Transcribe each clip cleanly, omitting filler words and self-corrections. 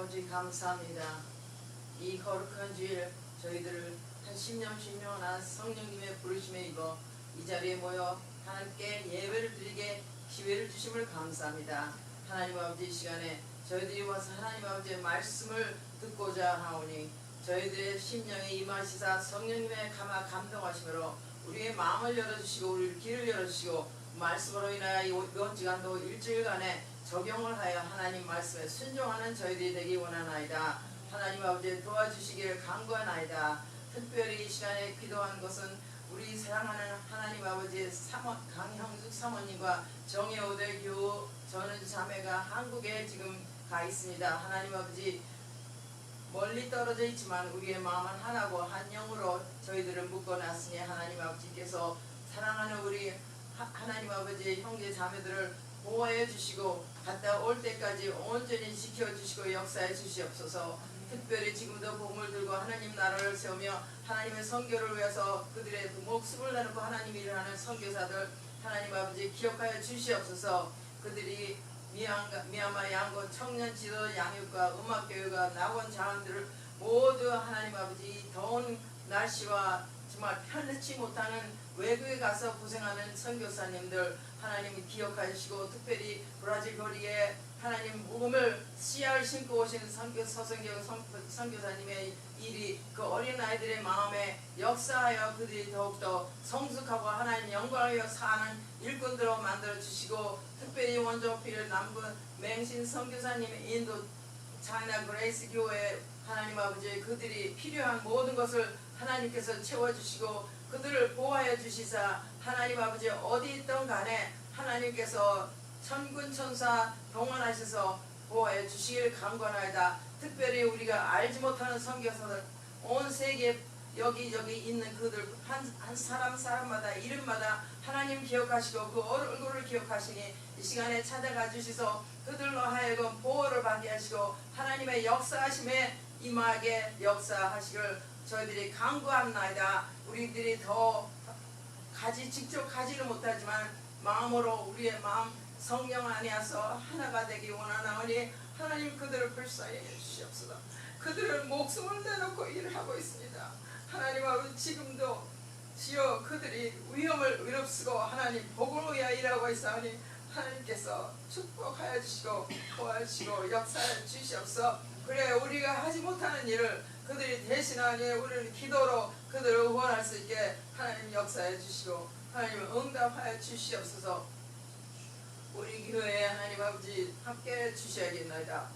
아버지 감사합니다. 이 거룩한 주일 저희들을 한 10년나 성령님의 부르심에 입어 이 자리에 모여 하나님께 예배를 드리게 기회를 주심을 감사합니다. 하나님 아버지 이 시간에 저희들이 와서 하나님 아버지의 말씀을 듣고자 하오니 저희들의 심령에 임하시사 성령님의 감동하심으로 우리의 마음을 열어주시고 우리의 길을 열어주시고 말씀으로 인하여 이번 주간도 일주일간에 적용을 하여 하나님 말씀에 순종하는 저희들이 되기 원하나이다. 하나님 아버지 도와주시기를 간구하나이다. 특별히 이 시간에 기도한 것은 우리 사랑하는 하나님 아버지 강형숙 사모님과 정혜오대 교우 전은 자매가 한국에 지금 가 있습니다. 하나님 아버지 멀리 떨어져 있지만 우리의 마음은 하나고 한 영으로 저희들을 묶어놨으니 하나님 아버지께서 사랑하는 우리 하나님 아버지 형제 자매들을 보호해 주시고 갔다 올 때까지 온전히 지켜주시고 역사해 주시옵소서. 특별히 지금도 복을 들고 하나님 나라를 세우며 하나님의 선교를 위해서 그들의 목숨을 내놓고 하나님 일을 하는 선교사들 하나님 아버지 기억하여 주시옵소서. 그들이 미얀마 양곤 청년 지도 양육과 음악교육과 낙원 자원들을 모두 하나님 아버지 더운 날씨와 정말 편치 못하는 외국에 가서 고생하는 선교사님들 하나님 기억하시고 특별히 브라질 거리에 하나님 복음을 씨앗을 심고 오신 선교사님의 일이 그 어린아이들의 마음에 역사하여 그들이 더욱더 성숙하고 하나님 영광하여 사는 일꾼들로 만들어주시고 특별히 원조필 남부 맹신 선교사님의 인도 차이나 그레이스 교회 하나님 아버지 그들이 필요한 모든 것을 하나님께서 채워주시고 그들을 보호하여 주시사 하나님 아버지 어디 있던 간에 하나님께서 천군 천사 동원하셔서 보호하여 주시길 간구하나이다. 특별히 우리가 알지 못하는 선교사들 온 세계 여기저기 있는 그들 한 사람마다 이름마다 하나님 기억하시고 그 얼굴을 기억하시니 이 시간에 찾아가 주시서 그들로 하여금 보호를 받게 하시고 하나님의 역사하심에 임하게 역사하시길 저희들이 간구합나이다. 우리들이 더 직접 가지를 못하지만 마음으로 우리의 마음 성령 안에서 하나가 되기 원하나오니 하나님 그들을 불쌍히 해주시옵소서. 그들은 목숨을 내놓고 일을 하고 있습니다. 하나님 아버지 지금도 지어 그들이 위험을 위롭쓰고 하나님 복을 위하여 일하고 있사오니 하나님께서 축복하여 주시고 도와주시고 역사해 주시옵소서. 그래 우리가 하지 못하는 일을 그들이 대신하니 우리는 기도로 그들을 응원할 수 있게 하나님 역사해 주시고 하나님 응답하여 주시옵소서. 우리 교회에 하나님 아버지 함께 주셔야겠나이다.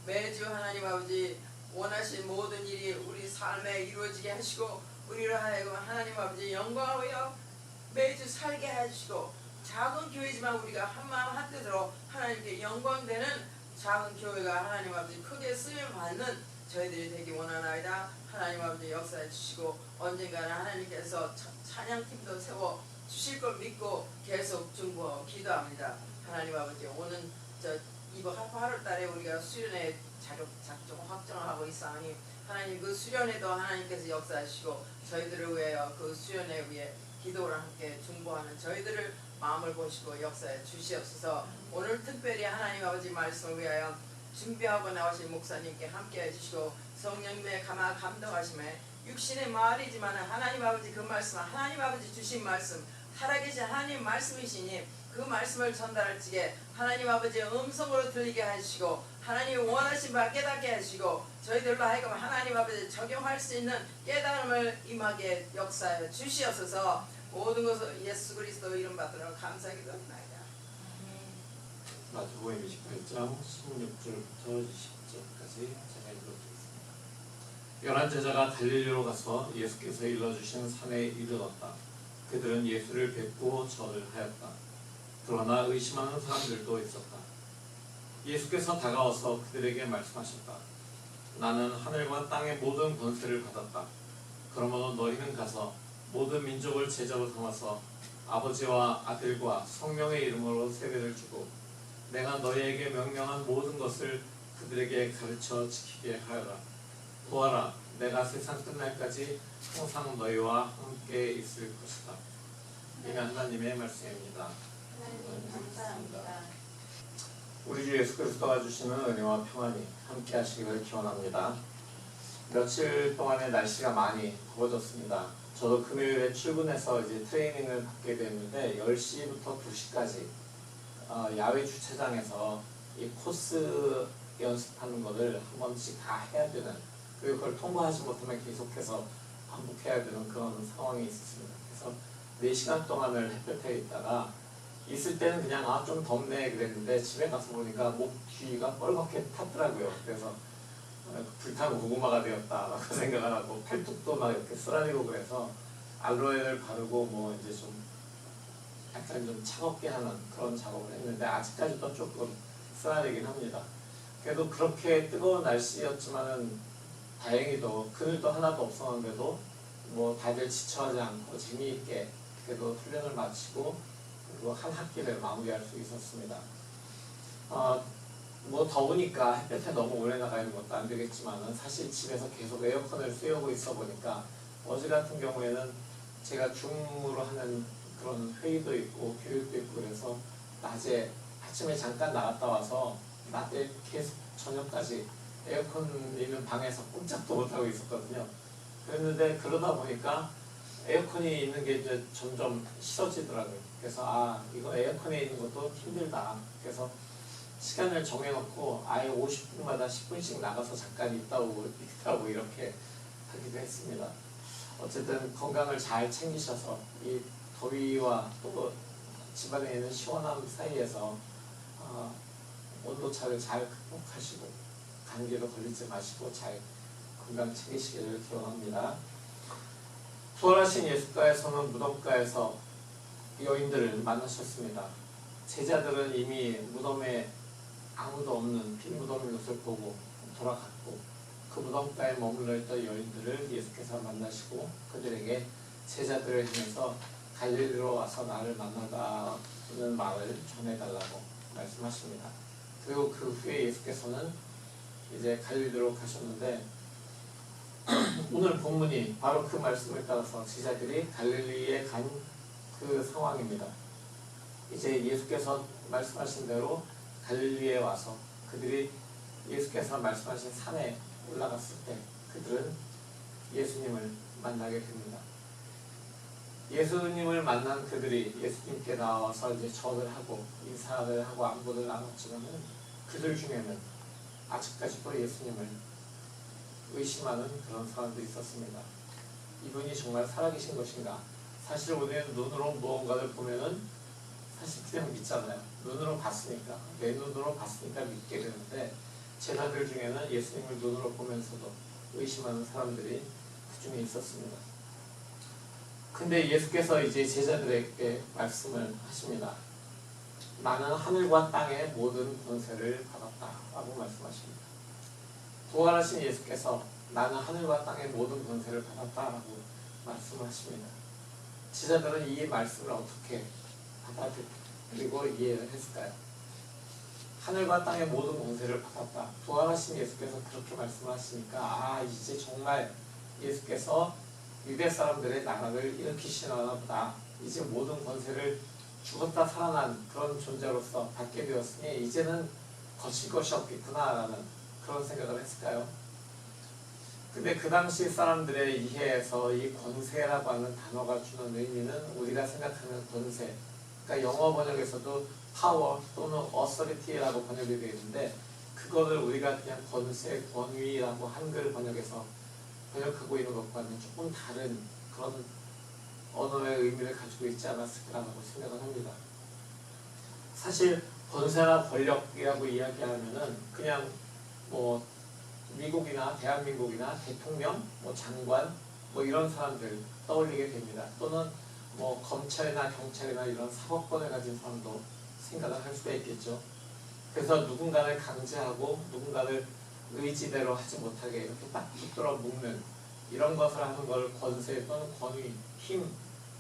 매주 하나님 아버지 원하신 모든 일이 우리 삶에 이루어지게 하시고 우리를 하여금 하나님 아버지 영광하여 매주 살게 해주시고 작은 교회지만 우리가 한마음 한뜻으로 하나님께 영광되는 작은 교회가 하나님 아버지 크게 쓰임 받는 저희들이 되기 원하나이다. 하나님 아버지 역사해 주시고 언젠가는 하나님께서 찬양팀도 세워 주실 걸 믿고 계속 중보하고 기도합니다. 하나님 아버지 오는 이번 8월 달에 우리가 수련회 작정 확정을 하고 있사오니 하나님 그 수련회도 하나님께서 역사하시고 저희들을 위하여 그 수련회 위에 기도를 함께 중보하는 저희들을 마음을 보시고 역사해 주시옵소서. 오늘 특별히 하나님 아버지 말씀을 위하여 준비하고 나오신 목사님께 함께 해주시고 성령님의 감동하심에 육신의 말이지만 하나님 아버지 그 말씀 하나님 아버지 주신 말씀 살아계신 하나님 말씀이시니 그 말씀을 전달할 적에 하나님 아버지의 음성으로 들리게 하시고 하나님이 원하신 바 깨닫게 하시고 저희들로 하여금 하나님 아버지 적용할 수 있는 깨달음을 임하게 역사해 주시옵소서. 모든 것을 예수 그리스도 이름 받들어 감사하기도 합니다. 마태복음 28장 16절부터 20절까지 제가 읽어드리겠습니다. 11 제자가 갈릴리로 가서 예수께서 일러주신 산에 이르렀다. 그들은 예수를 뵙고 절을 하였다. 그러나 의심하는 사람들도 있었다. 예수께서 다가와서 그들에게 말씀하셨다. 나는 하늘과 땅의 모든 권세를 받았다. 그러므로 너희는 가서 모든 민족을 제자로 삼아서 아버지와 아들과 성령의 이름으로 세례를 주고 내가 너희에게 명령한 모든 것을 그들에게 가르쳐 지키게 하여라. 보아라, 내가 세상 끝날까지 항상 너희와 함께 있을 것이다. 이는 하나님의 말씀입니다. 하나님 감사합니다. 우리 주 예수 그리스도가 주시는 은혜와 평안이 함께 하시기를 기원합니다. 며칠 동안에 날씨가 많이 더워졌습니다. 저도 금요일에 출근해서 이제 트레이닝을 받게 됐는데 10시부터 2시까지 야외 주차장에서 이 코스 연습하는 것을 한 번씩 다 해야 되는, 그리고 그걸 통과하지 못하면 계속해서 반복해야 되는 그런 상황이 있었습니다. 그래서 4시간 동안을 햇볕에 있다가 있을 때는 그냥 좀 덥네 그랬는데 집에 가서 보니까 목 뒤가 뻘겋게 탔더라고요. 그래서 불탄 고구마가 되었다라고 생각을 하고 팔뚝도 막 이렇게 쓰라리고, 그래서 알로에를 바르고 뭐 이제 좀 약간 좀 차갑게 하는 그런 작업을 했는데 아직까지도 조금 쓰라리긴 합니다. 그래도 그렇게 뜨거운 날씨였지만은 다행히도 그늘도 하나도 없었는데도 뭐 다들 지쳐하지 않고 재미있게 그래도 훈련을 마치고 그리고 한 학기를 마무리할 수 있었습니다. 뭐 더우니까 햇볕에 너무 오래 나가 있는 것도 안 되겠지만은 사실 집에서 계속 에어컨을 쐬고 있어 보니까 어제 같은 경우에는 제가 줌으로 하는 그런 회의도 있고 교육도 있고 그래서 낮에 아침에 잠깐 나갔다 와서 낮에 계속 저녁까지 에어컨 있는 방에서 꼼짝도 못하고 있었거든요. 그랬는데 그러다 보니까 에어컨이 있는 게 이제 점점 싫어지더라고요. 그래서 이거 에어컨에 있는 것도 힘들다. 그래서 시간을 정해놓고 아예 50분마다 10분씩 나가서 잠깐 있다 오고 이렇게 하기도 했습니다. 어쨌든 건강을 잘 챙기셔서 이 더위와 또 집안에 있는 시원함 사이에서 온도차를 잘 극복하시고 감기도 걸리지 마시고 잘 건강 챙기시기를 기원합니다. 부활하신 예수가에서는 무덤가에서 여인들을 만나셨습니다. 제자들은 이미 무덤에 아무도 없는 빈 무덤인 것을 보고 돌아갔고 그 무덤가에 머물러 있던 여인들을 예수께서 만나시고 그들에게 제자들을 향해서 갈릴리로 와서 나를 만나다는 말을 전해달라고 말씀하십니다. 그리고 그 후에 예수께서는 이제 갈릴리로 가셨는데 오늘 본문이 바로 그 말씀을 따라서 제자들이 갈릴리에 간 그 상황입니다. 이제 예수께서 말씀하신 대로 갈릴리에 와서 그들이 예수께서 말씀하신 산에 올라갔을 때 그들은 예수님을 만나게 됩니다. 예수님을 만난 그들이 예수님께 나와서 이제 절을 하고 인사를 하고 안부를 나눴지만 그들 중에는 아직까지도 예수님을 의심하는 그런 사람도 있었습니다. 이분이 정말 살아계신 것인가? 사실 우리는 눈으로 무언가를 보면은 사실 그냥 믿잖아요. 눈으로 봤으니까, 내 눈으로 봤으니까 믿게 되는데 제자들 중에는 예수님을 눈으로 보면서도 의심하는 사람들이 그 중에 있었습니다. 근데 예수께서 이제 제자들에게 말씀을 하십니다. 나는 하늘과 땅의 모든 권세를 받았다라고 말씀하십니다. 부활하신 예수께서 나는 하늘과 땅의 모든 권세를 받았다라고 말씀을 하십니다. 제자들은 이 말씀을 어떻게 받아들이고 이해를 했을까요? 하늘과 땅의 모든 권세를 받았다. 부활하신 예수께서 그렇게 말씀하시니까 이제 정말 예수께서 유대 사람들의 나라를 일으키시나 보다. 이제 모든 권세를 죽었다 살아난 그런 존재로서 받게 되었으니 이제는 거칠 것이 없겠구나라는 그런 생각을 했을까요? 근데 그 당시 사람들의 이해에서 이 권세라고 하는 단어가 주는 의미는 우리가 생각하는 권세, 그러니까 영어 번역에서도 파워 또는 authority라고 번역이 되어 있는데 그거를 우리가 그냥 권세, 권위라고 한글 번역에서 번역하고 있는 것과는 조금 다른 그런 언어의 의미를 가지고 있지 않았을까라고 생각을 합니다. 사실 권세나 권력이라고 이야기하면은 그냥 뭐 미국이나 대한민국이나 대통령, 뭐 장관, 뭐 이런 사람들 떠올리게 됩니다. 또는 뭐 검찰이나 경찰이나 이런 사법권을 가진 사람도 생각을 할 수가 있겠죠. 그래서 누군가를 강제하고 누군가를 의지대로 하지 못하게 이렇게 딱 붙들어 묶는 이런 것을 하는 걸 권세 또는 권위, 힘,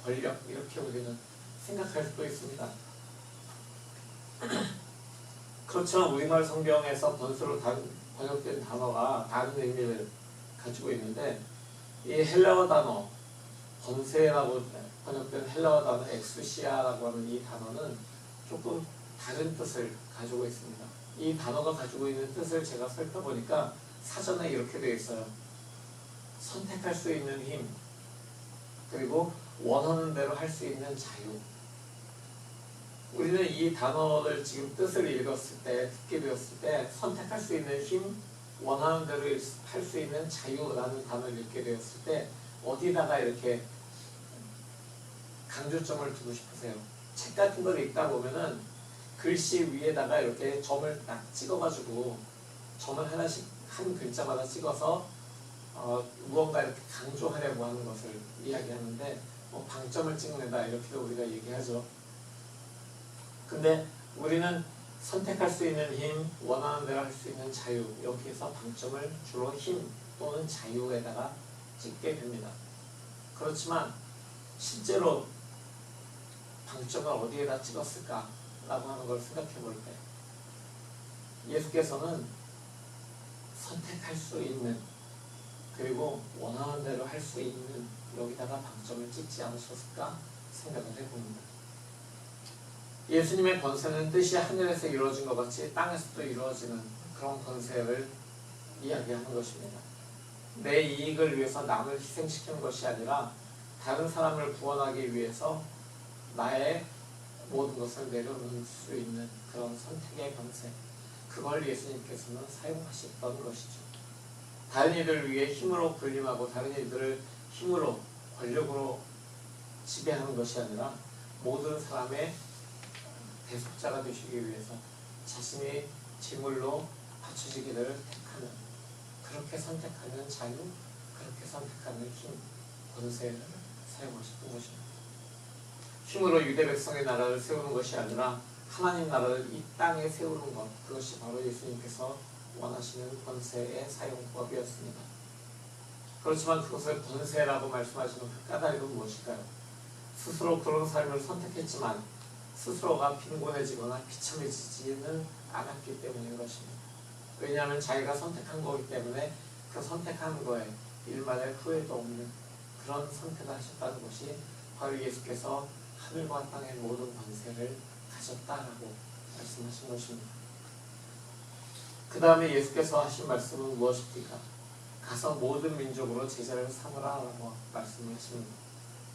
권력 이렇게 우리는 생각할 수도 있습니다. 그렇지만 우리말 성경에서 권세로 번역된 단어가 다른 의미를 가지고 있는데 이 헬라어 단어 권세라고 번역된 헬라어 단어 엑수시아라고 하는 이 단어는 조금 다른 뜻을 가지고 있습니다. 이 단어가 가지고 있는 뜻을 제가 살펴보니까 사전에 이렇게 되어 있어요. 선택할 수 있는 힘, 그리고 원하는 대로 할 수 있는 자유. 우리는 이 단어를 지금 뜻을 읽었을 때, 듣게 되었을 때 선택할 수 있는 힘, 원하는 대로 할 수 있는 자유라는 단어를 읽게 되었을 때 어디다가 이렇게 강조점을 두고 싶으세요? 책 같은 걸 읽다 보면은 글씨 위에다가 이렇게 점을 딱 찍어가지고 점을 하나씩 한 글자마다 찍어서 무언가 이렇게 강조하려고 하는 것을 이야기하는데 뭐 방점을 찍는다 이렇게도 우리가 얘기하죠. 근데 우리는 선택할 수 있는 힘, 원하는 대로 할 수 있는 자유, 여기에서 방점을 주로 힘 또는 자유에다가 찍게 됩니다. 그렇지만 실제로 방점을 어디에다 찍었을까? 라고 하는 걸 생각해 볼 때 예수께서는 선택할 수 있는 그리고 원하는 대로 할 수 있는 여기다가 방점을 찍지 않으셨을까 생각을 해봅니다. 예수님의 권세는 뜻이 하늘에서 이루어진 것 같이 땅에서도 이루어지는 그런 권세를 이야기하는 것입니다. 내 이익을 위해서 남을 희생시키는 것이 아니라 다른 사람을 구원하기 위해서 나의 모든 것을 내려놓을 수 있는 그런 선택의 권세, 그걸 예수님께서는 사용하셨던 것이죠. 다른 이들을 위해 힘으로 군림하고 다른 이들을 힘으로 권력으로 지배하는 것이 아니라 모든 사람의 대속자가 되시기 위해서 자신의 제물로 바쳐지기를 택하는, 그렇게 선택하는 자유, 그렇게 선택하는 힘, 권세를 사용하셨던 것입니다. 힘으로 유대 백성의 나라를 세우는 것이 아니라 하나님 나라를 이 땅에 세우는 것, 그것이 바로 예수님께서 원하시는 권세의 사용법이었습니다. 그렇지만 그것을 권세라고 말씀하시는 그 까닭은 무엇일까요? 스스로 그런 삶을 선택했지만 스스로가 빈곤해지거나 비참해지지는 않았기 때문인 것입니다. 왜냐하면 자기가 선택한 거기 때문에 그 선택한 거에 일말의 후회도 없는 그런 선택을 하셨다는 것이 바로 예수께서 하늘과 땅의 모든 권세를 가졌다라고 말씀하신 것입니다. 그 다음에 예수께서 하신 말씀은 무엇입니까? 가서 모든 민족으로 제자를 삼으라라고 말씀을 하십니다.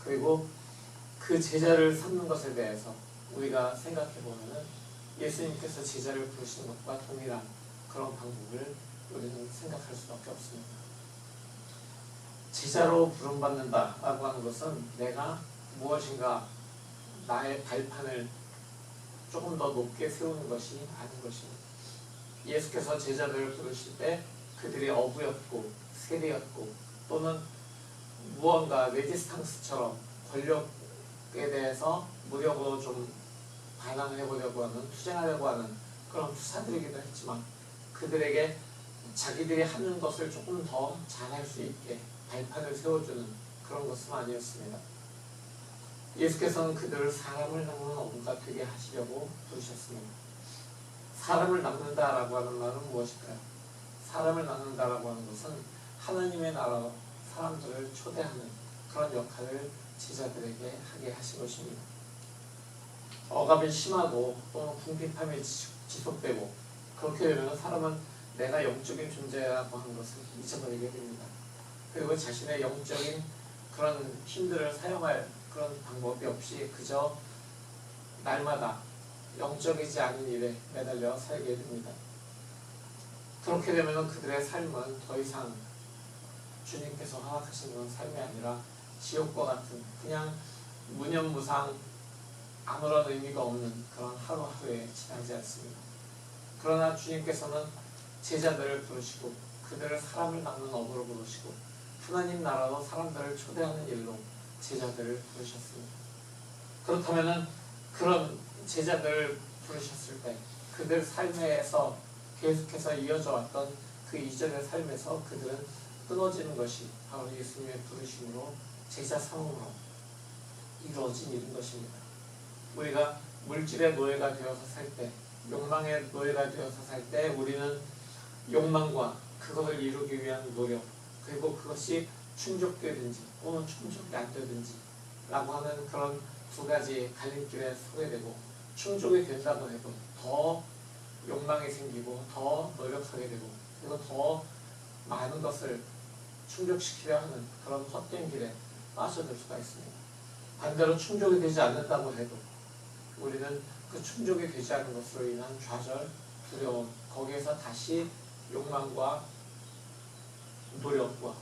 그리고 그 제자를 삼는 것에 대해서 우리가 생각해 보면은 예수님께서 제자를 부르시는 것과 동일한 그런 방법을 우리는 생각할 수밖에 없습니다. 제자로 부름받는다라고 하는 것은 내가 무엇인가 나의 발판을 조금 더 높게 세우는 것이 아닌 것입니다. 예수께서 제자들을 부르실 때 그들이 어부였고 세리였고 또는 무언가 레지스탕스처럼 권력에 대해서 무력으로 좀 반항을 해보려고 하는, 투쟁하려고 하는 그런 투사들이기도 했지만 그들에게 자기들이 하는 것을 조금 더 잘할 수 있게 발판을 세워주는 그런 것은 아니었습니다. 예수께서는 그들을 사람을 낚는 어부가 되게 하시려고 부르셨습니다. 사람을 낚는다라고 하는 말은 무엇일까요? 사람을 낚는다라고 하는 것은 하나님의 나라로 사람들을 초대하는 그런 역할을 제자들에게 하게 하신 것입니다. 억압이 심하고 또는 궁핍함이 지속되고 그렇게 되면 사람은 내가 영적인 존재라고 하는 것을 잊어버리게 됩니다. 그리고 자신의 영적인 그런 힘들을 사용할 그런 방법이 없이 그저 날마다 영적이지 않은 일에 매달려 살게 됩니다. 그렇게 되면 그들의 삶은 더 이상 주님께서 허락하신 그런 삶이 아니라 지옥과 같은 그냥 무념무상 아무런 의미가 없는 그런 하루하루에 지나지 않습니다. 그러나 주님께서는 제자들을 부르시고 그들을 사람을 낚는 어부로 부르시고 하나님 나라로 사람들을 초대하는 일로 제자들을 부르셨습니다. 그렇다면 그런 제자들을 부르셨을 때 그들 삶에서 계속해서 이어져 왔던 그 이전의 삶에서 그들은 끊어지는 것이 바로 예수님의 부르심으로 제자 삼음으로 이루어진 일인 것입니다. 우리가 물질의 노예가 되어서 살 때, 욕망의 노예가 되어서 살 때 우리는 욕망과 그것을 이루기 위한 노력, 그리고 그것이 충족되든지 또는 충족이 안 되든지 라고 하는 그런 두 가지 갈림길에 서게 되고, 충족이 된다고 해도 더 욕망이 생기고 더 노력하게 되고 그리고 더 많은 것을 충족시키려 하는 그런 헛된 길에 빠져들 수가 있습니다. 반대로 충족이 되지 않는다고 해도 우리는 그 충족이 되지 않는 것으로 인한 좌절, 두려움, 거기에서 다시 욕망과 노력과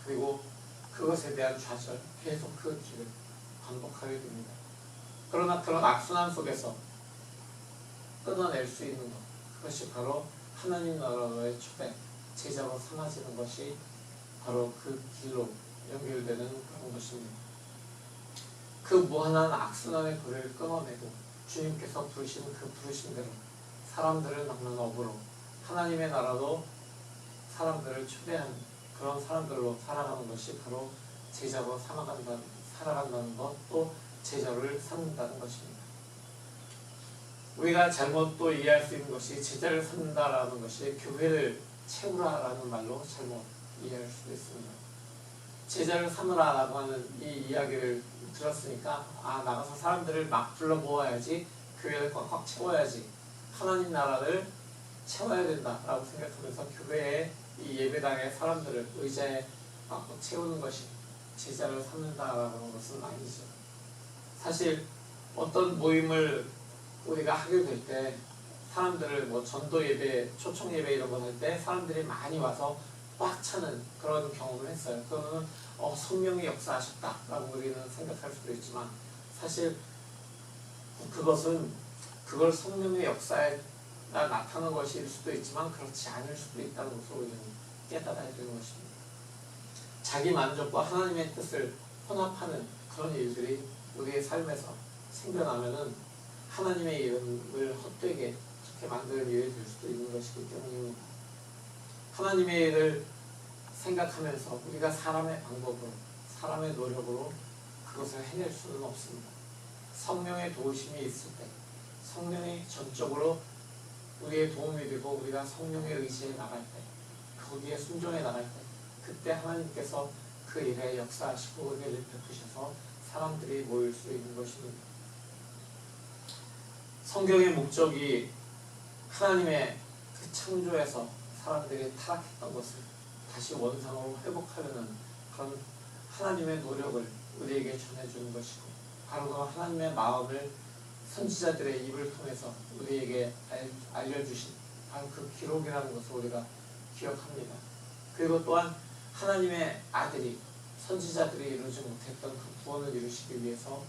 그리고 그것에 대한 좌절, 계속 그 길을 반복하게 됩니다. 그러나 그런 악순환 속에서 끊어낼 수 있는 것, 그것이 바로 하나님 나라의 초대, 제자로 삼아지는 것이 바로 그 길로 연결되는 그런 것입니다. 그 무한한 악순환의 고리를 끊어내고 주님께서 부르시는 그 부르심대로 사람들을 낳는 업으로 하나님의 나라로 사람들을 초대하는 그런 사람들로 살아가는 것이 바로 제자로 살아간다는 것, 또 제자를 삼는다는 것입니다. 우리가 잘못 또 이해할 수 있는 것이 제자를 삼는다라는 것이 교회를 채우라라는 말로 잘못 이해할 수도 있습니다. 제자를 삼으라라고 하는 이 이야기를 들었으니까 나가서 사람들을 막 불러 모아야지, 교회를 꽉꽉 채워야지, 하나님 나라를 채워야 된다라고 생각하면서 교회에 이 예배당의 사람들을 의자에 꽉꽉 채우는 것이 제자를 삼는다라고 하는 것은 아니죠. 사실 어떤 모임을 우리가 하게 될 때 사람들을 전도 예배, 초청 예배 이런 거 할 때 사람들이 많이 와서 꽉 차는 그런 경험을 했어요. 그러면 성령이 역사하셨다라고 우리는 생각할 수도 있지만 사실 그걸 성령의 역사에 나타나는 것일 수도 있지만 그렇지 않을 수도 있다는 것을 우리는 깨달아야 되는 것입니다. 자기 만족과 하나님의 뜻을 혼합하는 그런 일들이 우리의 삶에서 생겨나면은 하나님의 이름을 헛되게 그렇게 만드는 일이 될 수도 있는 것이기 때문입니다. 하나님의 일을 생각하면서 우리가 사람의 방법으로, 사람의 노력으로 그것을 해낼 수는 없습니다. 성령의 도우심이 있을 때, 성령이 전적으로 우리의 도움이 되고 우리가 성령의 의지에 나갈 때, 거기에 순종해 나갈 때, 그때 하나님께서 그 일에 역사하시고 은혜를 베푸셔서 사람들이 모일 수 있는 것입니다. 성경의 목적이 하나님의 그 창조에서 사람들이 타락했던 것을 다시 원상으로 회복하려는 그런 하나님의 노력을 우리에게 전해주는 것이고, 바로 그 하나님의 마음을 선지자들의 입을 통해서 우리에게 알려주신 바로 그 기록이라는 것을 우리가 기억합니다. 그리고 또한 하나님의 아들이 선지자들이 이루지 못했던 그 구원을 이루시기 위해서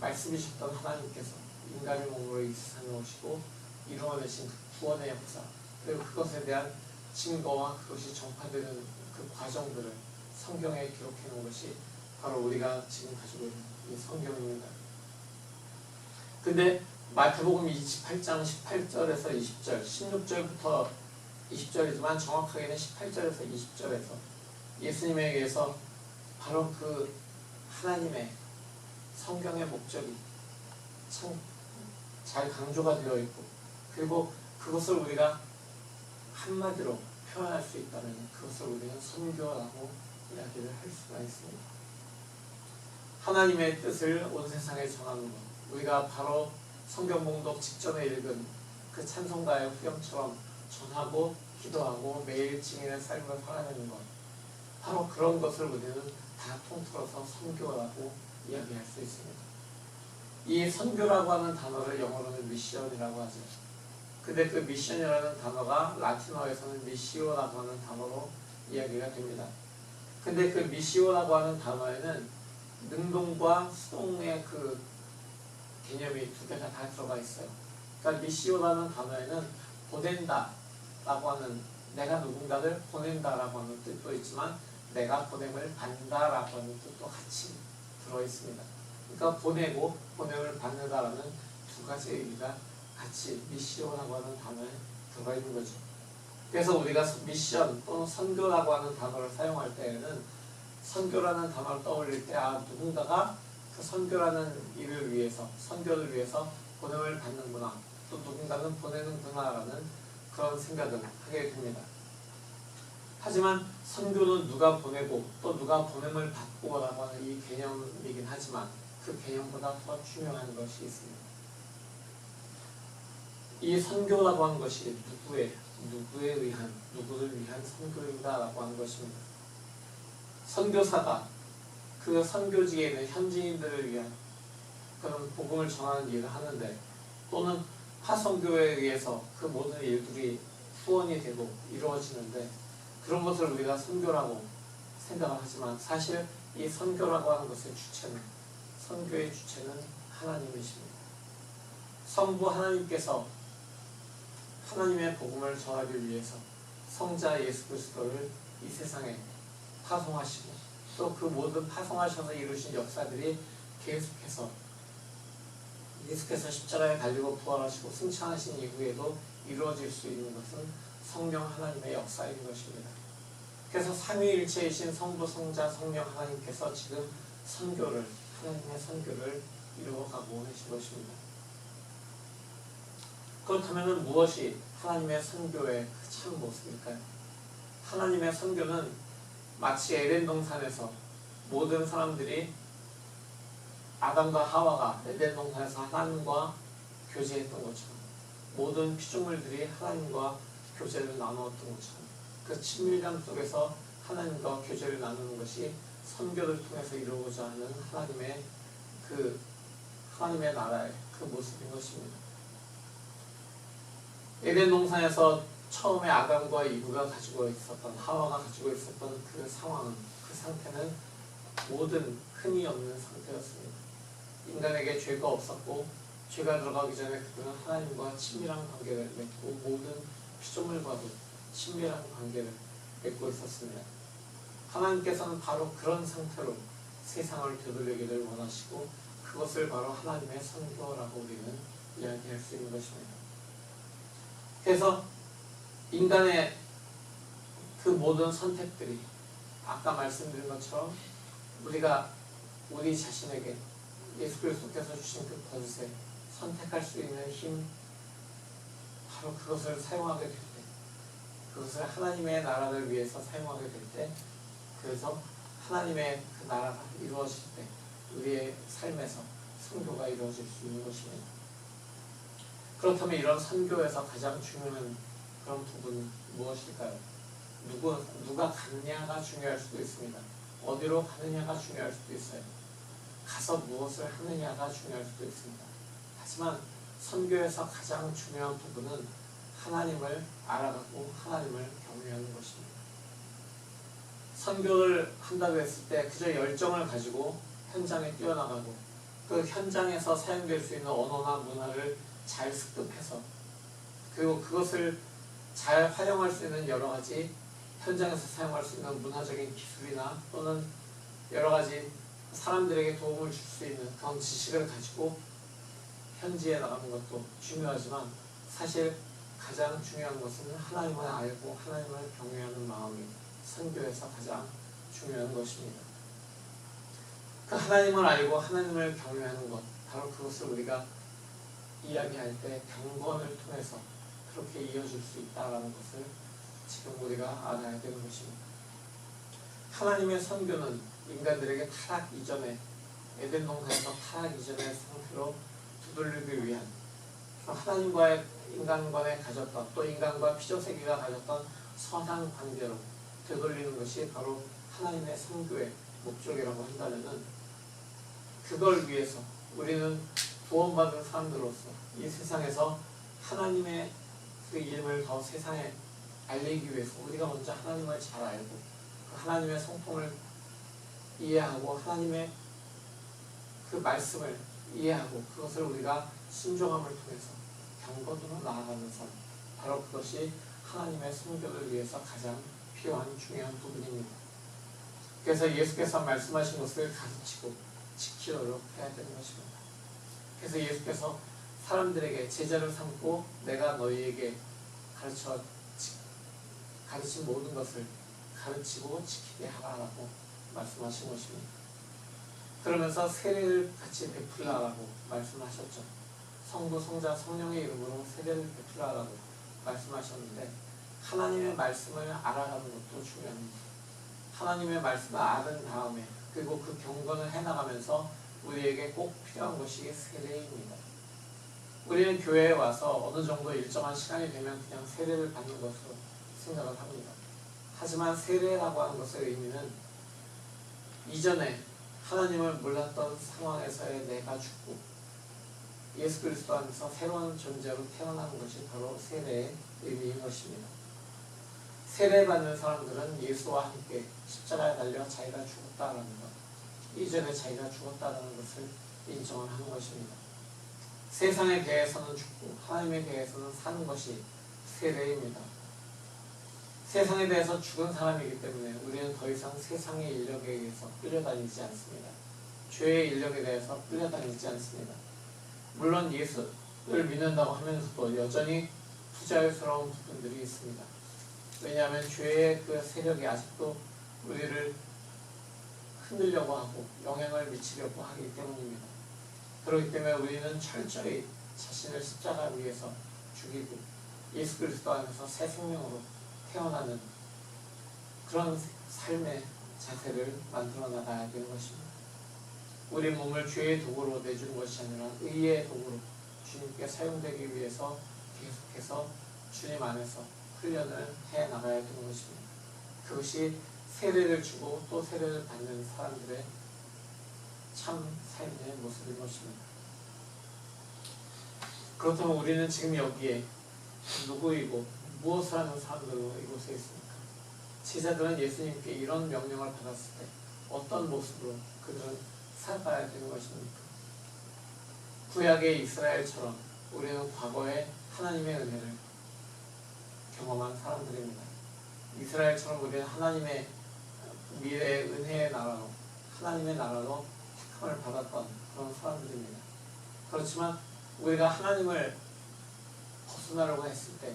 말씀이셨던 하나님께서 인간의 몸으로 이 세상에 오시고 이루어내신 그 구원의 역사, 그리고 그것에 대한 증거와 그것이 전파되는 그 과정들을 성경에 기록해 놓은 것이 바로 우리가 지금 가지고 있는 이 성경입니다. 근데 마태복음 28장 18절에서 20절, 16절부터 20절이지만 정확하게는 18절에서 20절에서 예수님에 의해서 바로 그 하나님의 성경의 목적이 참 잘 강조가 되어 있고, 그리고 그것을 우리가 한마디로 표현할 수 있다면 그것을 우리는 선교라고 이야기를 할 수가 있습니다. 하나님의 뜻을 온 세상에 전하는 것, 우리가 바로 성경 봉독 직전에 읽은 그 찬송가의 후렴처럼 전하고 기도하고 매일 증인의 삶을 살아내는 것, 바로 그런 것을 우리는 다 통틀어서 선교라고 이야기할 수 있습니다. 이 선교라고 하는 단어를 영어로는 미션이라고 하죠. 근데 그 미션이라는 단어가 라틴어에서는 미시오라고 하는 단어로 이야기가 됩니다. 근데 그 미시오라고 하는 단어에는 능동과 수동의 그 개념이 두 개가 다 들어가 있어요. 그러니까 미시오라는 단어에는 보낸다 라고 하는, 내가 누군가를 보낸다라고 하는 뜻도 있지만 내가 보냄을 받는다라고 하는 뜻도 같이 들어있습니다. 그러니까 보내고 보냄을 받는다라는 두 가지 의미가 같이 미시오라고 하는 단어에 들어가 있는 거죠. 그래서 우리가 미션 또는 선교라고 하는 단어를 사용할 때에는 선교라는 단어를 떠올릴 때 누군가가 그 선교라는 일을 위해서, 선교를 위해서 보냄을 받는구나, 또 누군가는 보내는구나라는 그런 생각을 하게 됩니다. 하지만 선교는 누가 보내고 또 누가 보냄을 받고 라고 하는 이 개념이긴 하지만 그 개념보다 더 중요한 것이 있습니다. 이 선교라고 하는 것이 누구를 위한 선교이다라고 하는 것입니다. 선교사가 그 선교지에 있는 현지인들을 위한 그런 복음을 전하는 일을 하는데, 또는 파선교에 의해서 그 모든 일들이 후원이 되고 이루어지는데, 그런 것을 우리가 선교라고 생각을 하지만 사실 이 선교라고 하는 것의 주체는, 선교의 주체는 하나님이십니다. 성부 하나님께서 하나님의 복음을 전하기 위해서 성자 예수 그리스도를 이 세상에 파송하시고, 또 그 모든 파송하셔서 이루신 역사들이 계속해서 예수께서 십자가에 달리고 부활하시고 승천하신 이후에도 이루어질 수 있는 것은 성령 하나님의 역사인 것입니다. 그래서 삼위일체이신 성부, 성자, 성령 하나님께서 지금 하나님의 선교를 이루어가고 계신 것입니다. 그렇다면 무엇이 하나님의 선교의 그 참 모습일까요? 하나님의 선교는 마치 에덴 동산에서 모든 사람들이, 아담과 하와가 에덴 동산에서 하나님과 교제했던 것처럼, 모든 피조물들이 하나님과 교제를 나누었던 것처럼, 그 친밀감 속에서 하나님과 교제를 나누는 것이 선교를 통해서 이루고자 하는 하나님의 나라의 그 모습인 것입니다. 에덴 동산에서 처음에 아담과 이브가 가지고 있었던, 하와가 가지고 있었던 그 상황은, 그 상태는 모든 흠이 없는 상태였습니다. 인간에게 죄가 없었고, 죄가 들어가기 전에 그들은 하나님과 친밀한 관계를 맺고 모든 피조물과도 친밀한 관계를 맺고 있었습니다. 하나님께서는 바로 그런 상태로 세상을 되돌리기를 원하시고, 그것을 바로 하나님의 선교라고 우리는 이야기할 수 있는 것입니다. 그래서 인간의 그 모든 선택들이, 아까 말씀드린 것처럼 우리 자신에게 예수 그리스도께서 주신 그 권세, 선택할 수 있는 힘, 바로 그것을 사용하게 될 때, 그것을 하나님의 나라를 위해서 사용하게 될 때, 그래서 하나님의 그 나라가 이루어질 때 우리의 삶에서 선교가 이루어질 수 있는 것입니다. 그렇다면 이런 선교에서 가장 중요한 그런 부분은 무엇일까요? 누가 가느냐가 중요할 수도 있습니다. 어디로 가느냐가 중요할 수도 있어요. 가서 무엇을 하느냐가 중요할 수도 있습니다. 하지만 선교에서 가장 중요한 부분은 하나님을 알아가고 하나님을 경외하는 것입니다. 선교를 한다고 했을 때 그저 열정을 가지고 현장에 뛰어나가고, 그 현장에서 사용될 수 있는 언어나 문화를 잘 습득해서, 그리고 그것을 잘 활용할 수 있는 여러 가지 현장에서 사용할 수 있는 문화적인 기술이나 또는 여러 가지 사람들에게 도움을 줄 수 있는 그런 지식을 가지고 현지에 나가는 것도 중요하지만, 사실 가장 중요한 것은 하나님을 알고 하나님을 경외하는 마음이 선교에서 가장 중요한 것입니다. 그 하나님을 알고 하나님을 경외하는 것, 바로 그것을 우리가 이야기할 때 경건을 통해서 그렇게 이어질 수 있다는 것을 지금 우리가 알아야 되는 것입니다. 하나님의 선교는 인간들에게 타락 이전에, 에덴 동산에서 타락 이전의 상태로 되돌리기 위한, 하나님과의 인간간에 가졌던, 또 인간과 피조세계가 가졌던 선한 관계로 되돌리는 것이 바로 하나님의 선교의 목적이라고 한다면, 그걸 위해서 우리는 구원받은 사람들로서 이 세상에서 하나님의 그 이름을 더 세상에 알리기 위해서 우리가 먼저 하나님을 잘 알고, 그 하나님의 성품을 이해하고, 하나님의 그 말씀을 이해하고, 그것을 우리가 순종함을 통해서 경건으로 나아가는 삶, 바로 그것이 하나님의 선교를 위해서 가장 필요한 중요한 부분입니다. 그래서 예수께서 말씀하신 것을 가르치고 지키도록 해야 되는 것입니다. 그래서 예수께서 사람들에게 제자를 삼고 내가 너희에게 가르친 모든 것을 가르치고 지키게 하라고 말씀하신 것입니다. 그러면서 세례를 같이 베풀라라고 말씀하셨죠. 성부, 성자, 성령의 이름으로 세례를 베풀라라고 말씀하셨는데, 하나님의 말씀을 알아가는 것도 중요합니다. 하나님의 말씀을 아는 다음에, 그리고 그 경건을 해나가면서 우리에게 꼭 필요한 것이 세례입니다. 우리는 교회에 와서 어느 정도 일정한 시간이 되면 그냥 세례를 받는 것으로 생각을 합니다. 하지만 세례라고 하는 것의 의미는 이전에 하나님을 몰랐던 상황에서의 내가 죽고 예수 그리스도 안에서 새로운 존재로 태어나는 것이 바로 세례의 의미인 것입니다. 세례받는 사람들은 예수와 함께 십자가에 달려 자기가 죽었다라는 것, 이전에 자기가 죽었다라는 것을 인정을 하는 것입니다. 세상에 대해서는 죽고 하나님에 대해서는 사는 것이 세례입니다. 세상에 대해서 죽은 사람이기 때문에 우리는 더 이상 세상의 인력에 의해서 끌려다니지 않습니다. 죄의 인력에 대해서 끌려다니지 않습니다. 물론 예수를 믿는다고 하면서도 여전히 부자유스러운 부분들이 있습니다. 왜냐하면 죄의 그 세력이 아직도 우리를 흔들려고 하고 영향을 미치려고 하기 때문입니다. 그렇기 때문에 우리는 철저히 자신을 십자가 위에서 죽이고 예수 그리스도 안에서 새 생명으로 태어나는 그런 삶의 자세를 만들어 나가야 되는 것입니다. 우리 몸을 죄의 도구로 내주는 것이 아니라 의의 도구로 주님께 사용되기 위해서 계속해서 주님 안에서 훈련을 해 나가야 되는 것입니다. 그것이 세례를 주고 또 세례를 받는 사람들의 참 삶의 모습인 것입니다. 그렇다면 우리는 지금 여기에 누구이고 무엇을 하는 사람들로 이곳에 있습니까? 제자들은 예수님께 이런 명령을 받았을 때 어떤 모습으로 그들은 살아가야 되는 것입니까? 구약의 이스라엘처럼 우리는 과거에 하나님의 은혜를 경험한 사람들입니다. 이스라엘처럼 우리는 하나님의 미래의 은혜의 나라로 하나님의 나라로 택함을 받았던 그런 사람들입니다. 그렇지만 우리가 하나님을 벗어나려고 했을 때,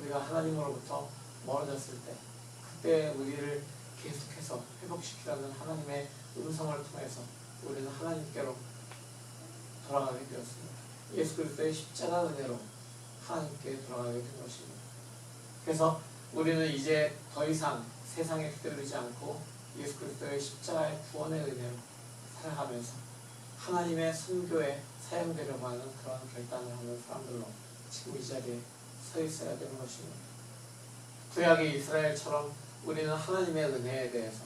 우리가 하나님으로부터 멀어졌을 때, 그때 우리를 계속해서 회복시키려는 하나님의 음성을 통해서 우리는 하나님께로 돌아가게 되었습니다. 예수 그리스도의 십자가 은혜로 하나님께 돌아가게 된 것입니다. 그래서 우리는 이제 더 이상 세상에 휘둘리지 않고 예수 그리스도의 십자가의 구원의 은혜로 살아가면서 하나님의 선교에 사용되려고 하는 그런 결단을 하는 사람들로 지금 이 자리에 서 있어야 되는 것입니다. 구약의 이스라엘처럼 우리는 하나님의 은혜에 대해서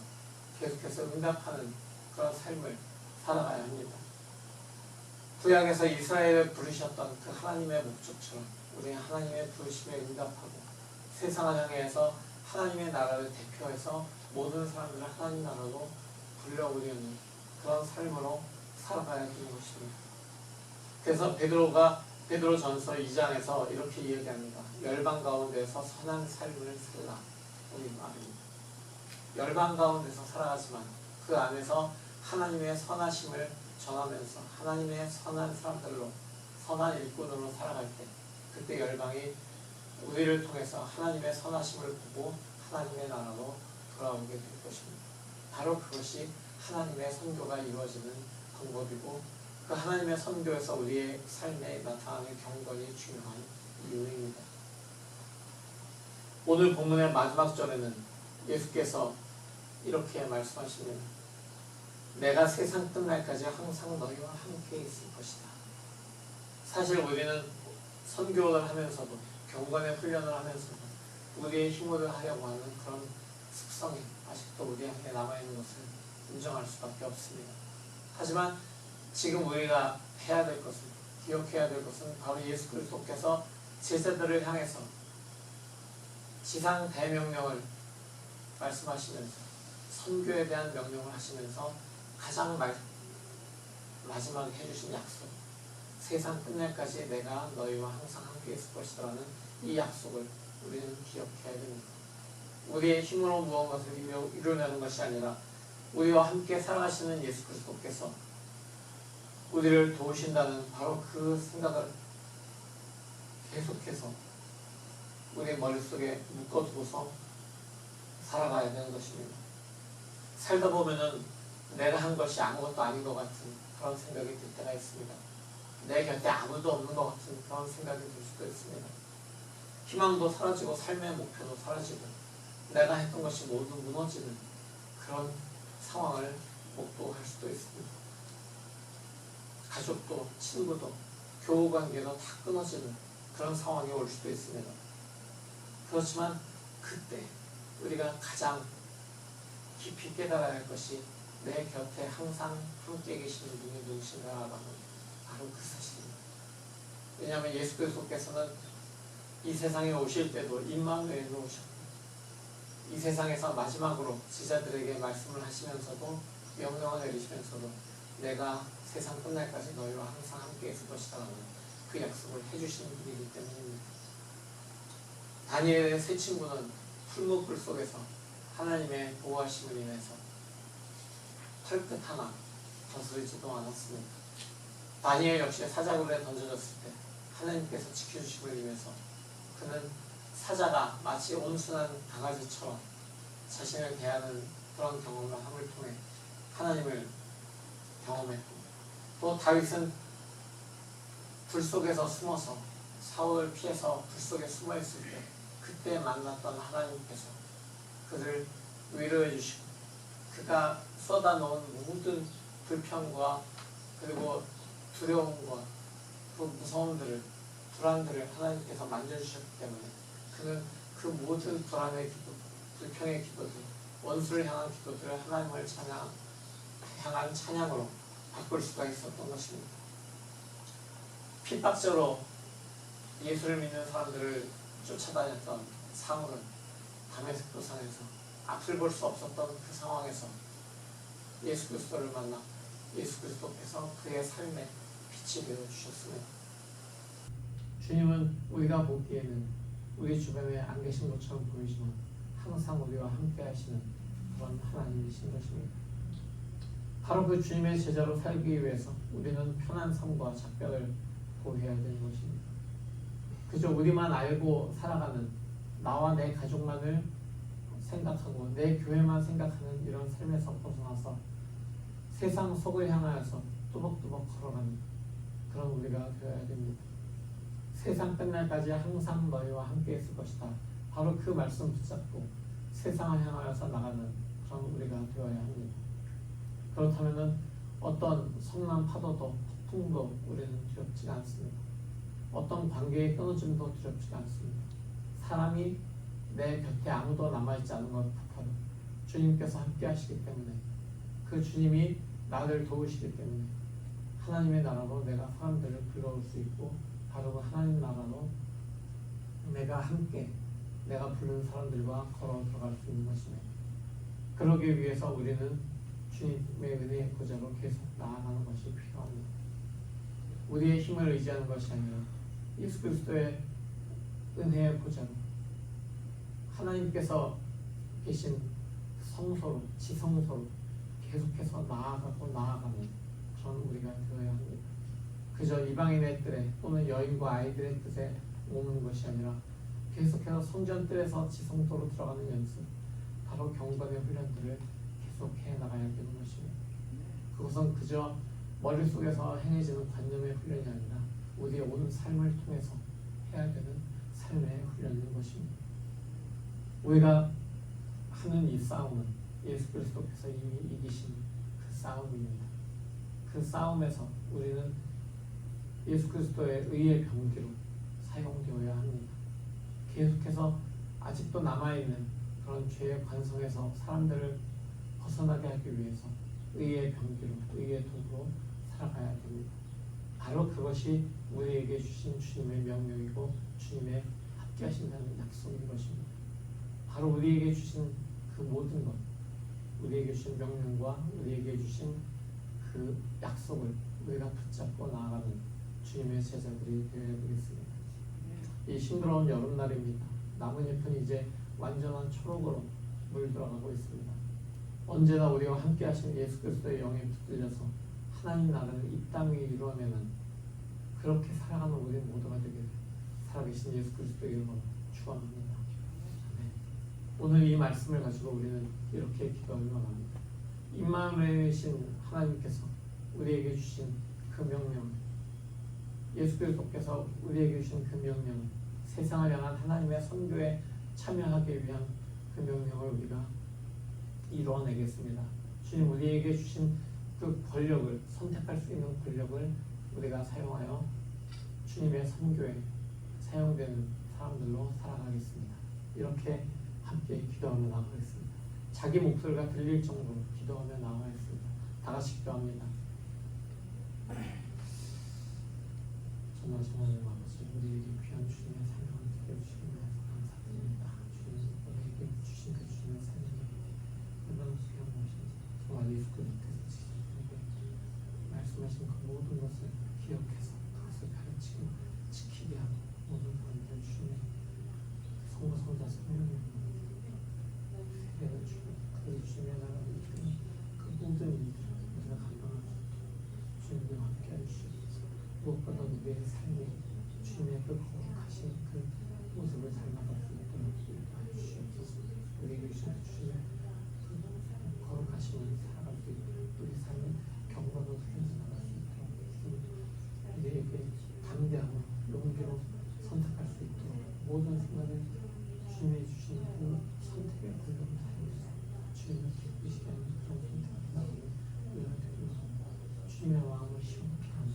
계속해서 응답하는 그런 삶을 살아가야 합니다. 구약에서 이스라엘을 부르셨던 그 하나님의 목적처럼 우리 하나님의 부르심에 응답하고 세상을 향해서 하나님의 나라를 대표해서 모든 사람들을 하나님 나라로 불러오려는 그런 삶으로 살아가야 되는 것입니다. 그래서 베드로전서 2장에서 이렇게 이야기합니다. 열방 가운데서 선한 삶을 살라. 우리 말입니다. 열방 가운데서 살아가지만 그 안에서 하나님의 선하심을 전하면서 하나님의 선한 사람들로 선한 일꾼으로 살아갈 때 그때 열방이 우리를 통해서 하나님의 선하심을 보고 하나님의 나라로 돌아오게 될 것입니다. 바로 그것이 하나님의 선교가 이루어지는 방법이고 그 하나님의 선교에서 우리의 삶에 나타나는 경건이 중요한 이유입니다. 오늘 본문의 마지막 절에는 예수께서 이렇게 말씀하십니다. 내가 세상 끝날까지 항상 너희와 함께 있을 것이다. 사실 우리는 선교를 하면서도 경건의 훈련을 하면서도 우리의 힘으로 하려고 하는 그런 습성이 아직도 우리한테 남아있는 것을 인정할 수밖에 없습니다. 하지만 지금 우리가 해야 될 것은, 기억해야 될 것은 바로 예수 그리스도께서 제자들을 향해서 지상 대명령을 말씀하시면서 선교에 대한 명령을 하시면서 가장 마지막에 해주신 약속, 세상 끝날까지 내가 너희와 항상 함께 있을 것이라는 이 약속을 우리는 기억해야 됩니다. 우리의 힘으로 무언가를 이루려는 것이 아니라 우리와 함께 살아가시는 예수 그리스도께서 우리를 도우신다는 바로 그 생각을 계속해서 우리 머릿속에 묶어두고서 살아가야 되는 것입니다. 살다 보면은 내가 한 것이 아무것도 아닌 것 같은 그런 생각이 들 때가 있습니다. 내 곁에 아무도 없는 것 같은 그런 생각이 들 수도 있습니다. 희망도 사라지고 삶의 목표도 사라지고 내가 했던 것이 모두 무너지는 그런 상황을 목도할 수도 있습니다. 가족도 친구도 교우 관계도 다 끊어지는 그런 상황이 올 수도 있습니다. 그렇지만 그때 우리가 가장 깊이 깨달아야 할 것이 내 곁에 항상 함께 계시는 분이 누구신가라는 바로 그 사실입니다. 왜냐하면 예수 그리스도께서는 이 세상에 오실 때도 임마누엘로 오셨고 이 세상에서 마지막으로 제자들에게 말씀을 하시면서도 명령을 내리시면서도 내가 세상 끝날까지 너희와 항상 함께 있을 것이라는 그 약속을 해주시는 분이기 때문입니다. 다니엘의 세 친구는 풀무불 속에서 하나님의 보호하심을 인해서 털끝 하나 거스르지도 않았습니다. 다니엘 역시 사자굴에 던져졌을 때 하나님께서 지켜주심을 인해서 그는 사자가 마치 온순한 강아지처럼 자신을 대하는 그런 경험을 함을 통해 하나님을 경험했고, 또 다윗은 불 속에서 숨어서 사울을 피해서 불 속에 숨어 있을 때 그때 만났던 하나님께서 그를 위로해 주시고 그가 쏟아놓은 모든 불평과 그리고 두려움과 그 무서움들을 불안들을 하나님께서 만져주셨기 때문에 그는 그 모든 불안의 기도, 불평의 기도들, 원수를 향한 기도들을 하나님을 향한 찬양으로 바꿀 수가 있었던 것입니다. 핍박자로 예수를 믿는 사람들을 쫓아다녔던 사울은 다메섹 도상에서 앞을 볼 수 없었던 그 상황에서 예수 그리스도를 만나 예수 그리스도께서 그의 삶에 빛이 되어주셨습니다. 주님은 우리가 보기에는 우리 주변에 안 계신 것처럼 보이지만 항상 우리와 함께 하시는 그런 하나님이신 것입니다. 바로 그 주님의 제자로 살기 위해서 우리는 편한 삶과 작별을 보호해야 되는 것입니다. 그저 우리만 알고 살아가는 나와 내 가족만을 생각하고 내 교회만 생각하는 이런 삶에서 벗어나서 세상 속을 향하여서 뚜벅뚜벅 걸어가는 그런 우리가 되어야 됩니다. 세상 끝날까지 항상 너희와 함께 있을 것이다. 바로 그 말씀 붙잡고 세상을 향하여서 나가는 그런 우리가 되어야 합니다. 그렇다면 어떤 성난 파도도 폭풍도 우리는 두렵지가 않습니다. 어떤 관계의 끊어짐도 두렵지가 않습니다. 사람이 내 곁에 아무도 남아있지 않은 것 같아도 주님께서 함께 하시기 때문에 그 주님이 나를 도우시기 때문에 하나님의 나라로 내가 사람들을 불러올 수 있고 바로 그 하나님 나라로 내가 함께 내가 부르는 사람들과 걸어 들어갈 수 있는 것입니다. 그러기 위해서 우리는 주님의 은혜의 보좌로 계속 나아가는 것이 필요합니다. 우리의 힘을 의지하는 것이 아니라 예수 그리스도의 은혜의 보좌로 하나님께서 계신 성소로 지성소로 계속해서 나아가는 그런 우리가 되어야 합니다. 그저 이방인의 뜰에 또는 여인과 아이들의 뜻에 오는 것이 아니라 계속해서 성전 뜰에서 지성소로 들어가는 연습, 바로 경건의 훈련들을 계속해 나가야 되는 것입니다. 그것은 그저 머릿속에서 행해지는 관념의 훈련이 아니라 우리의 온 삶을 통해서 해야 되는 삶의 훈련인 것입니다. 우리가 하는 이 싸움은 예수 그리스도께서 이미 이기신 그 싸움입니다. 그 싸움에서 우리는 예수 그리스도의 의의 병기로 사용되어야 합니다. 계속해서 아직도 남아있는 그런 죄의 관성에서 사람들을 벗어나게 하기 위해서 의의 병기로, 의의 도구로 살아가야 됩니다. 바로 그것이 우리에게 주신 주님의 명령이고 주님의 함께 하신다는 약속인 것입니다. 바로 우리에게 주신 그 모든 것, 우리에게 주신 명령과 우리에게 주신 그 약속을 우리가 붙잡고 나아가는 주님의 제자들이 되어야 되겠습니다. 이 싱그러운 여름날입니다. 나뭇잎은 이제 완전한 초록으로 물들어가고 있습니다. 언제나 우리와 함께 하신 예수 그리스도의 영에 붙들려서 하나님 나라를 이 땅 위에 이루어내는 그렇게 살아가는 우리 모두가 되기를 살아계신 예수 그리스도의 이름으로 축원합니다. 오늘 이 말씀을 가지고 우리는 이렇게 기도하기 원합니다. 임마누엘이신 하나님께서 우리에게 주신 그 명령, 예수 그리스도께서 우리에게 주신 그 명령, 세상을 향한 하나님의 선교에 참여하기 위한 그 명령을 우리가 이루어내겠습니다. 주님 우리에게 주신 그 권력을 선택할 수 있는 권력을 우리가 사용하여 주님의 선교에 사용되는 사람들로 살아가겠습니다. 이렇게 함께 기도하며 나가겠습니다. 자기 목소리가 들릴 정도로 기도하며 나가겠습니다. 다 같이 기도합니다. 전능하신 아버지, 우리에게 귀한 주님의 사명을 들려주시기 위해서 감사드립니다. 주님, 우리에게 주신 그 주님의 사명이 얼마나 귀한 것인지 정말 예수 그리스도께서 우리에게 말씀하신 그 모든 것을 기억해서 그것을 가르치고 지키게 하고 모든 사람들 주님의 성부, 성자, 성령의 세례를 주고 그 주님의 나라를 이끄는 그 모든 일들을 우리가 감당할 수 있도록 주님과 함께하여 주시옵소서. 무엇보다 우리의 삶이 주님의 그 거룩하신 그 모습을 닮아갈 수 있도록 인도하여 주시옵소서. 우리에게 주신 주님의 그 거룩하심을 살아갈 수 있도록 우리 삶을 경건으로 살면서 나갈 수 있도록 우리에게 담대함으로 용기로 선택할 수 있도록 모든 순간에 주님이 주신 그 선택의 권력을 사용해서 주님을 기쁘시게 하는 그런 선택을 나가는 우리가 되고 주님의 마음을 시원케 하는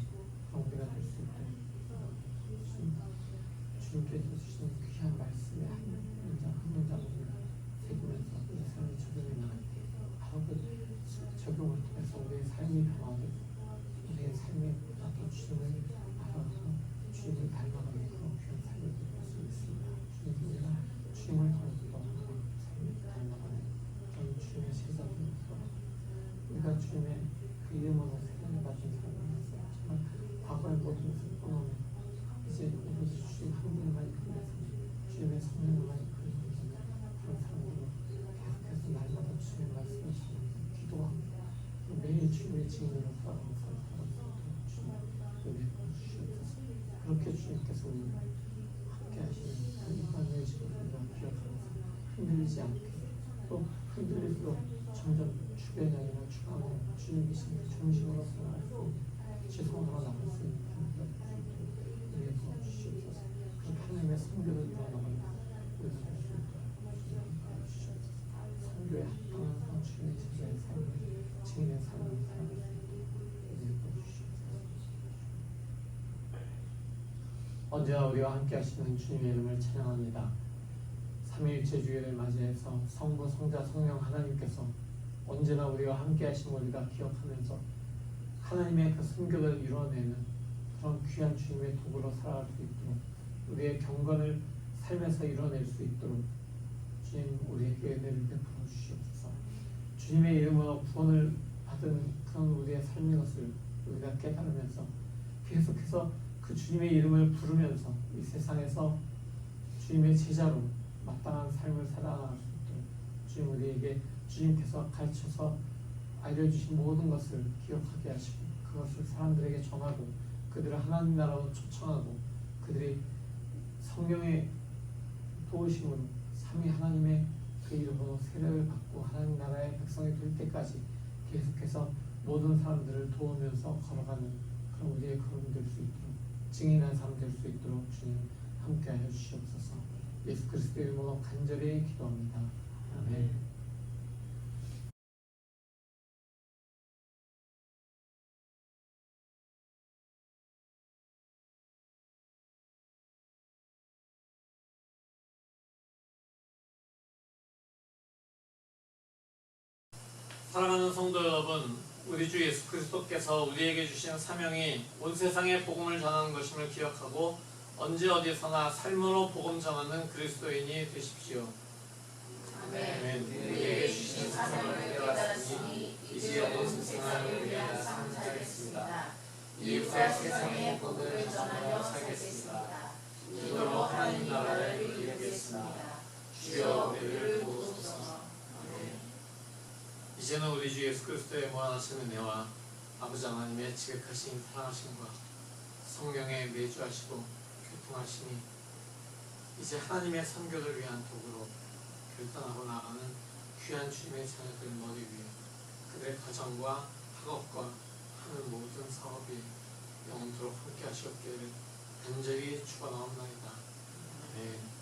그런 우리가 될 수 있도록 주님께서 주신 귀한 말씀에 한 문장 한 문장을 새기면서 우리 삶에 적용해 나갈 때 바로 그 적용을 통해서 우리의 삶이 변화되고 우리의 삶에 어떤 주님을 알아가고 주님을 닮아가는 그런 귀한 삶을 될 수 있습니다. 주님, 우리가 주님을 닮아가는 삶을 닮아가는 그런 주님의 제자들로서 우리가 주님의 그 이름으로 세례를 받은 사람으로서 정말 과거의 모든 것을 떠나며 이제 오로지 주님 한 분만 이끌면서 주님의 성령만 이끌면서 그런 사람으로 계속해서 날마다 주님의 말씀을 전하면서 기도하며 매일 주님의 증인으로 살아가면서 주님 은혜 주시옵소서. 그렇게 주님께서 우리를 함께 하시는 그 이방의 식을 우리가 기억하면서 흔들리지 않게 또 흔들릴수록 점점 주변이 아니라 주방으로 주님 계신 중심으로 살아갈 수 있는 지성으로 나갈 수 있는 은혜 부어주시옵소서. 그 하나님의 선교를 이루어나가는 우리가 될 수 있도록 주시옵소서. 선교에 합당한 주님의 제자의 삶을 증인의 삶을 살아갈 수 있도록 은혜 부어주시옵소서. 언제나 우리와 함께 하시는 주님의 이름을 찬양합니다. 삼위일체 주일을 맞이해서 성부, 성자, 성령 하나님께서 언제나 우리와 함께 하심을 우리가 기억하면서 하나님의 그 선교를 이루어내는 그런 귀한 주님의 도구로 살아갈 수 있도록 우리의 경건을 삶에서 이뤄낼 수 있도록 주님 우리에게 은혜를 베풀어 주시옵소서. 주님의 이름으로 구원을 받은 그런 우리의 삶인 것을 우리가 깨달으면서 계속해서 그 주님의 이름을 부르면서 이 세상에서 주님의 제자로 마땅한 삶을 살아갈 수 있도록 주님 우리에게 주님께서 가르쳐서 알려주신 모든 것을 기억하게 하시고 그것을 사람들에게 전하고 그들을 하나님 나라로 초청하고 그들이 성령의 도우심으로 삼위 하나님의 그 이름으로 세례를 받고 하나님 나라의 백성이 될 때까지 계속해서 모든 사람들을 도우면서 걸어가는 그런 우리의 걸음 될 수 있도록 증인한 삶 될 수 있도록 주님 함께하여 주시옵소서. 예수 그리스도의 이름으로 간절히 기도합니다. 아멘. 사랑하는 성도 여러분, 우리 주 예수 그리스도께서 우리에게 주신 사명이 온 세상에 복음을 전하는 것임을 기억하고 언제 어디서나 삶으로 복음 전하는 그리스도인이 되십시오. 아멘. 우리에게 주신 사명을 깨달았으니 이제 온 세상을 위하여 살겠습니다. 이웃의 세상에 복음을 전하여 살겠습니다. 이걸로 하나님 나라를 이루겠습니다. 주여 우리를 도우소서. 이제는 우리 주 예수 그리스도의 무한하신 은혜와 아버지 하나님의 지극하신 사랑하심과 성령의 내주하시고 교통하심이 이제 하나님의 선교를 위한 도구로 결단하고 나가는 귀한 주님의 자녀들 머리 위에 그들의 가정과 학업과 하는 모든 사업이 영원토록 함께 하시옵기를 간절히 축원하옵나이다. 아멘.